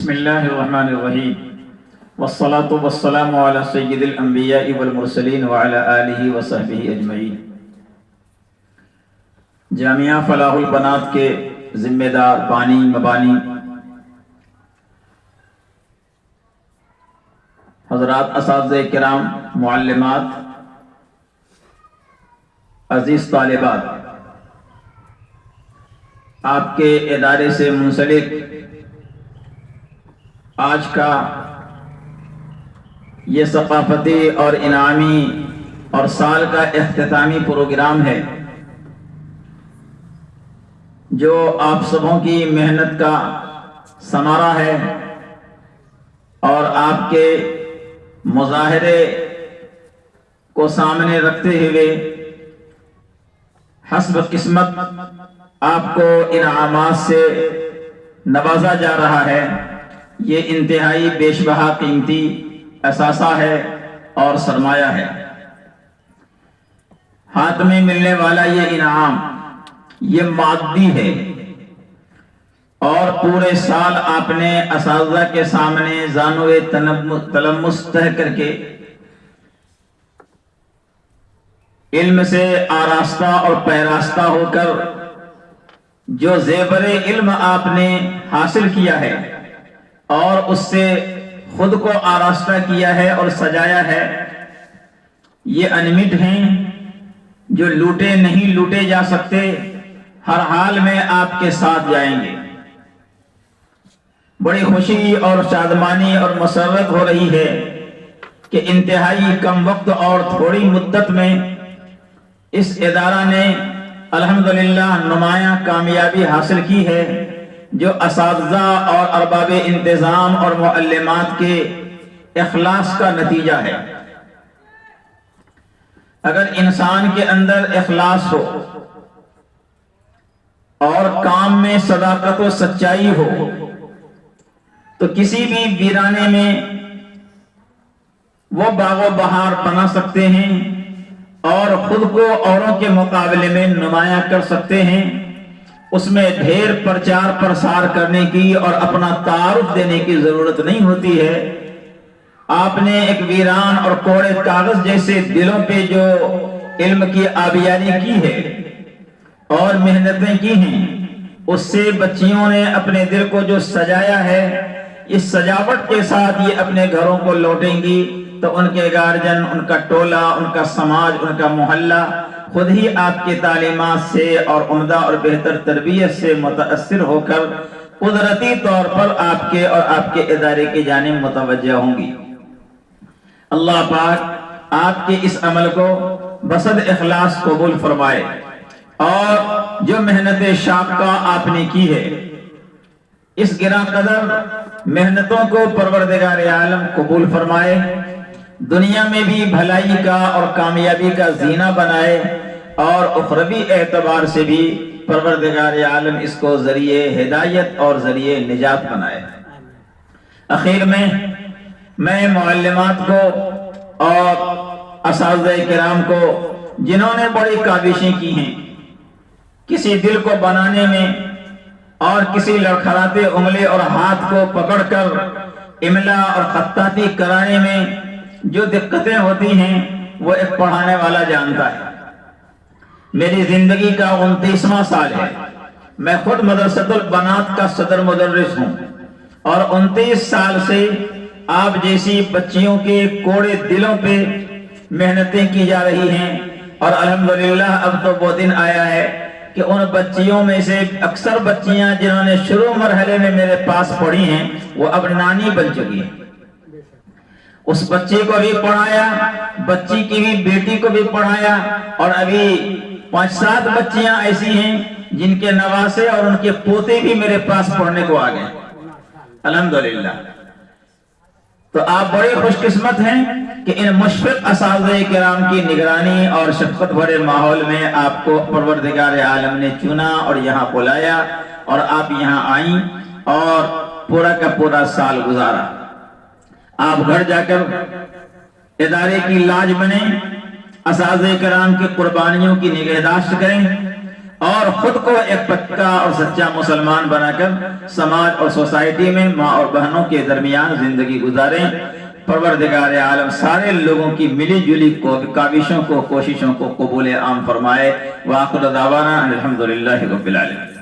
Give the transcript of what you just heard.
بسم اللہ الرحمن الرحیم والصلاة والسلام علی سید الانبیاء والمرسلین وعلی آلہ وصحبہ اجمعین۔ جامعہ فلاح البنات کے ذمہ دار بانی مبانی حضرات، اساتذہ کرام، معلمات، عزیز طالبات، آپ کے ادارے سے منسلک آج کا یہ ثقافتی اور انعامی اور سال کا اختتامی پروگرام ہے، جو آپ سبوں کی محنت کا ثمرہ ہے اور آپ کے مظاہرے کو سامنے رکھتے ہوئے حسب قسمت آپ کو انعامات سے نوازا جا رہا ہے۔ یہ انتہائی بیش بہا قیمتی اثاثہ ہے اور سرمایہ ہے۔ ہاتھ میں ملنے والا یہ انعام یہ مادی ہے، اور پورے سال آپ نے اساتذہ کے سامنے زانوِ تلمس تہ کر کے علم سے آراستہ اور پیراستہ ہو کر جو زیور علم آپ نے حاصل کیا ہے اور اس سے خود کو آراستہ کیا ہے اور سجایا ہے، یہ انمٹ ہیں جو لوٹے نہیں لوٹے جا سکتے، ہر حال میں آپ کے ساتھ جائیں گے۔ بڑی خوشی اور شادمانی اور مسرت ہو رہی ہے کہ انتہائی کم وقت اور تھوڑی مدت میں اس ادارہ نے الحمدللہ نمایاں کامیابی حاصل کی ہے، جو اساتذہ اور ارباب انتظام اور معلمات کے اخلاص کا نتیجہ ہے۔ اگر انسان کے اندر اخلاص ہو اور کام میں صداقت و سچائی ہو تو کسی بھی ویرانے میں وہ باغ و بہار بنا سکتے ہیں اور خود کو اوروں کے مقابلے میں نمایاں کر سکتے ہیں۔ اس میں ڈھیر پرچار پرسار کرنے کی اور اپنا تعارف دینے کی ضرورت نہیں ہوتی ہے۔ آپ نے ایک ویران اور کوڑے کاغذ جیسے دلوں پہ جو علم کی آبیاری کی ہے اور محنتیں کی ہیں، اس سے بچیوں نے اپنے دل کو جو سجایا ہے، اس سجاوٹ کے ساتھ یہ اپنے گھروں کو لوٹیں گی تو ان کے گارجن، ان کا ٹولہ، ان کا سماج، ان کا محلہ خود ہی آپ کی تعلیمات سے اور عمدہ اور بہتر تربیت سے متاثر ہو کر قدرتی طور پر آپ کے اور آپ کے ادارے کی جانب متوجہ ہوں گی۔ اللہ پاک آپ کے اس عمل کو بصد اخلاص قبول فرمائے، اور جو محنت شاقہ آپ نے کی ہے، اس گراں قدر محنتوں کو پروردگار عالم قبول فرمائے، دنیا میں بھی بھلائی کا اور کامیابی کا زینہ بنائے، اور اخروی اعتبار سے بھی پروردگار عالم اس کو ذریعے ہدایت اور ذریعے نجات بنائے۔ اخیر میں معلمات کو اور اساتذہ کرام کو، جنہوں نے بڑی کاوشیں کی ہیں کسی دل کو بنانے میں اور کسی لڑکھڑاتے انگلی اور ہاتھ کو پکڑ کر املا اور خطاطی کرانے میں جو دقتیں ہوتی ہیں، وہ ایک پڑھانے والا جانتا ہے۔ میری زندگی کا 29واں سال ہے، میں خود مدرسۃ البنات کا صدر مدرس ہوں، اور 29 سال سے آپ جیسی بچیوں کے کوڑے دلوں پہ محنتیں کی جا رہی ہیں، اور الحمدللہ اب تو وہ دن آیا ہے کہ ان بچیوں میں سے اکثر بچیاں جنہوں نے شروع مرحلے میں میرے پاس پڑھی ہیں، وہ اب نانی بن چکی ہیں۔ اس بچی کو بھی پڑھایا، بچی کی بھی بیٹی کو بھی پڑھایا، اور ابھی 5-7 بچیاں ایسی ہیں جن کے نواسے اور ان کے پوتے بھی میرے پاس پڑھنے کو آ گئے، الحمدللہ۔ تو آپ بڑے خوش قسمت ہیں کہ ان مشفق اساتذہ کرام کی نگرانی اور شفقت بھرے ماحول میں آپ کو پروردگار عالم نے چنا اور یہاں بلایا، اور آپ یہاں آئیں اور پورا کا پورا سال گزارا۔ آپ گھر جا کر ادارے کی لاج بنیں، اساتذہ کرام کی قربانیوں کی نگہداشت کریں، اور خود کو ایک پکا اور سچا مسلمان بنا کر سماج اور سوسائٹی میں ماں اور بہنوں کے درمیان زندگی گزاریں۔ پروردگار عالم سارے لوگوں کی ملی جلی کاوشوں کو، کوششوں کو قبول عام فرمائے۔ وآخر دعوانا الحمدللہ رب العالمین۔